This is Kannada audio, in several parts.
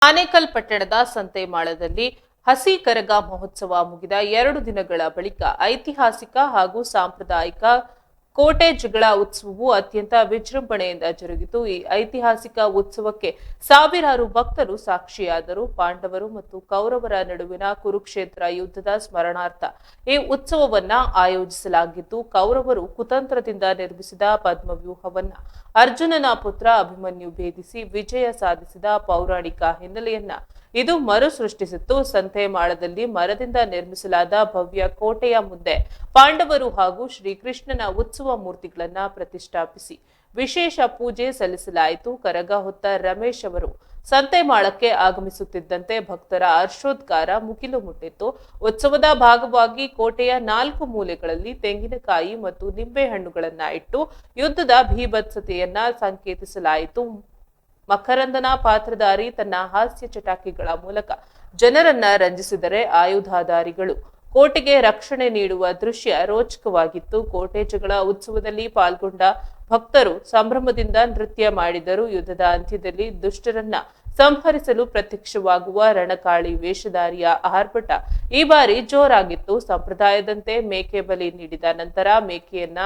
ಆನೇಕಲ್ ಪಟ್ಟಣದ ಸಂತೆಮಾಳದಲ್ಲಿ ಹಸಿ ಕರಗ ಮಹೋತ್ಸವ ಮುಗಿದ 2 ದಿನಗಳ ಬಳಿಕ ಐತಿಹಾಸಿಕ ಹಾಗೂ ಸಾಂಪ್ರದಾಯಿಕ ಕೋಟೆ ಜಗಳ ಉತ್ಸವವು ಅತ್ಯಂತ ವಿಜೃಂಭಣೆಯಿಂದ ಜರುಗಿತು. ಈ ಐತಿಹಾಸಿಕ ಉತ್ಸವಕ್ಕೆ ಸಾವಿರಾರು ಭಕ್ತರು ಸಾಕ್ಷಿಯಾದರು. ಪಾಂಡವರು ಮತ್ತು ಕೌರವರ ನಡುವಿನ ಕುರುಕ್ಷೇತ್ರ ಯುದ್ಧದ ಸ್ಮರಣಾರ್ಥ ಈ ಉತ್ಸವವನ್ನ ಆಯೋಜಿಸಲಾಗಿದ್ದು, ಕೌರವರು ಕುತಂತ್ರದಿಂದ ನಿರ್ಮಿಸಿದ ಪದ್ಮವ್ಯೂಹವನ್ನ ಅರ್ಜುನನ ಪುತ್ರ ಅಭಿಮನ್ಯು ಭೇದಿಸಿ ವಿಜಯ ಸಾಧಿಸಿದ ಪೌರಾಣಿಕ ಹಿನ್ನೆಲೆಯನ್ನ ಇದು ಮರು ಸೃಷ್ಟಿಸಿತ್ತು. ಸಂತೆಮಾಳದಲ್ಲಿ ಮರದಿಂದ ನಿರ್ಮಿಸಲಾದ ಭವ್ಯ ಕೋಟೆಯ ಮುಂದೆ ಪಾಂಡವರು ಹಾಗೂ ಶ್ರೀಕೃಷ್ಣನ ಉತ್ಸವ ಮೂರ್ತಿಗಳನ್ನ ಪ್ರತಿಷ್ಠಾಪಿಸಿ ವಿಶೇಷ ಪೂಜೆ ಸಲ್ಲಿಸಲಾಯಿತು. ಕರಗ ಹೊತ್ತ ರಮೇಶ್ ಅವರು ಸಂತೆಮಾಳಕ್ಕೆ ಆಗಮಿಸುತ್ತಿದ್ದಂತೆ ಭಕ್ತರ ಹರ್ಷೋದ್ಗಾರ ಮುಗಿಲು ಮುಟ್ಟಿತ್ತು. ಉತ್ಸವದ ಭಾಗವಾಗಿ ಕೋಟೆಯ 4 ಮೂಲೆಗಳಲ್ಲಿ ತೆಂಗಿನಕಾಯಿ ಮತ್ತು ನಿಂಬೆಹಣ್ಣುಗಳನ್ನ ಇಟ್ಟು ಯುದ್ಧದ ಭೀಭತ್ಸತೆಯನ್ನ ಸಂಕೇತಿಸಲಾಯಿತು. ಮಕರಂದನ ಪಾತ್ರಧಾರಿ ತನ್ನ ಹಾಸ್ಯ ಚಟಾಕಿಗಳ ಮೂಲಕ ಜನರನ್ನ ರಂಜಿಸಿದರೆ, ಆಯುಧಾಧಾರಿಗಳು ಕೋಟೆಗೆ ರಕ್ಷಣೆ ನೀಡುವ ದೃಶ್ಯ ರೋಚಕವಾಗಿತ್ತು. ಕೋಟೆ ಜಗಳ ಉತ್ಸವದಲ್ಲಿ ಪಾಲ್ಗೊಂಡ ಭಕ್ತರು ಸಂಭ್ರಮದಿಂದ ನೃತ್ಯ ಮಾಡಿದರು. ಯುದ್ಧದ ಅಂತ್ಯದಲ್ಲಿ ದುಷ್ಟರನ್ನ ಸಂಹರಿಸಲು ಪ್ರತ್ಯಕ್ಷವಾಗುವ ರಣಕಾಳಿ ವೇಷಧಾರಿಯ ಆರ್ಭಟ ಈ ಬಾರಿ ಜೋರಾಗಿತ್ತು. ಸಂಪ್ರದಾಯದಂತೆ ಮೇಕೆ ಬಲಿ ನೀಡಿದ ನಂತರ ಮೇಕೆಯನ್ನ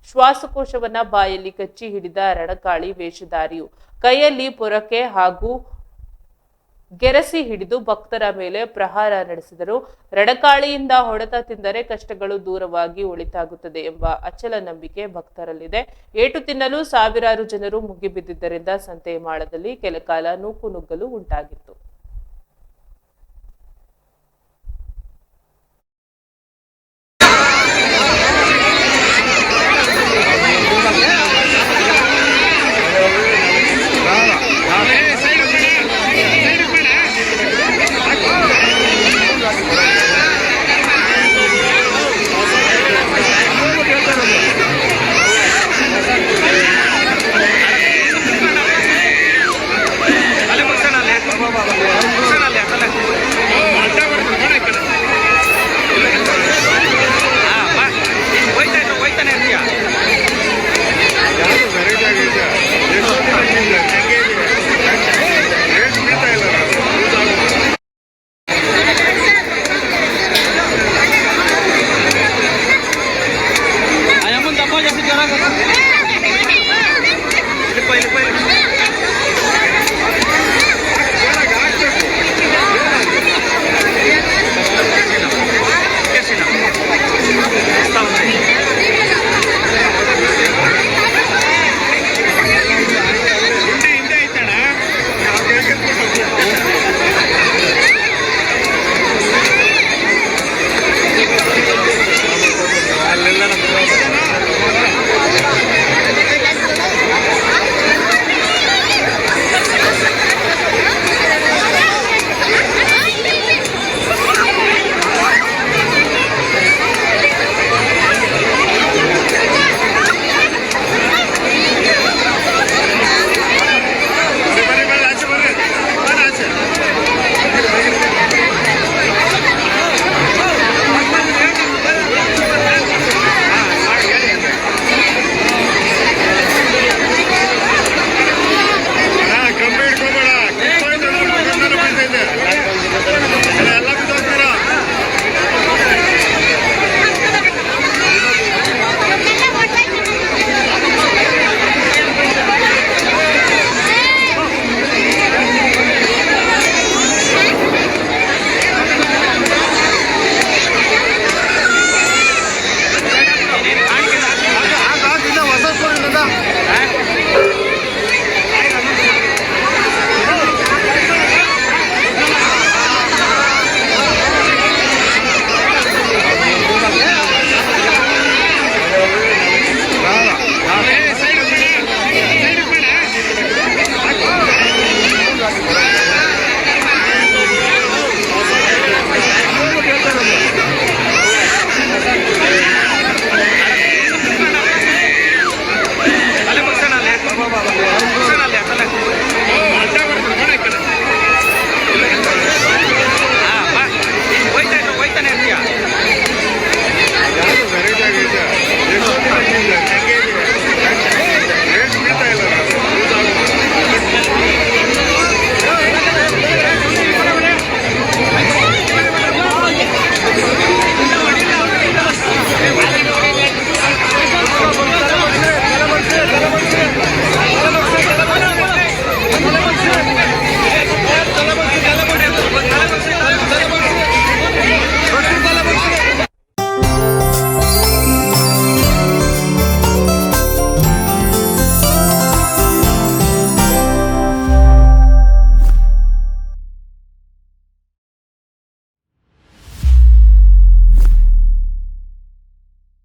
ಶ್ವಾಸಕೋಶವನ್ನ ಬಾಯಲ್ಲಿ ಕಚ್ಚಿ ಹಿಡಿದ ರಣಕಾಳಿ ವೇಷಧಾರಿಯು ಕೈಯಲ್ಲಿ ಪೊರಕೆ ಹಾಗೂ ಗೆರಸಿ ಹಿಡಿದು ಭಕ್ತರ ಮೇಲೆ ಪ್ರಹಾರ ನಡೆಸಿದರು. ರಣಕಾಳಿಯಿಂದ ಹೊಡೆತ ತಿಂದರೆ ಕಷ್ಟಗಳು ದೂರವಾಗಿ ಒಳಿತಾಗುತ್ತದೆ ಎಂಬ ಅಚಲ ನಂಬಿಕೆ ಭಕ್ತರಲ್ಲಿದೆ. ಏಟು ತಿನ್ನಲು ಸಾವಿರಾರು ಜನರು ಮುಗಿಬಿದ್ದಿದ್ದರಿಂದ ಸಂತೆಮಾಳದಲ್ಲಿ ಕೆಲಕಾಲ ನೂಕುನುಗ್ಗಲು ಉಂಟಾಗಿತ್ತು.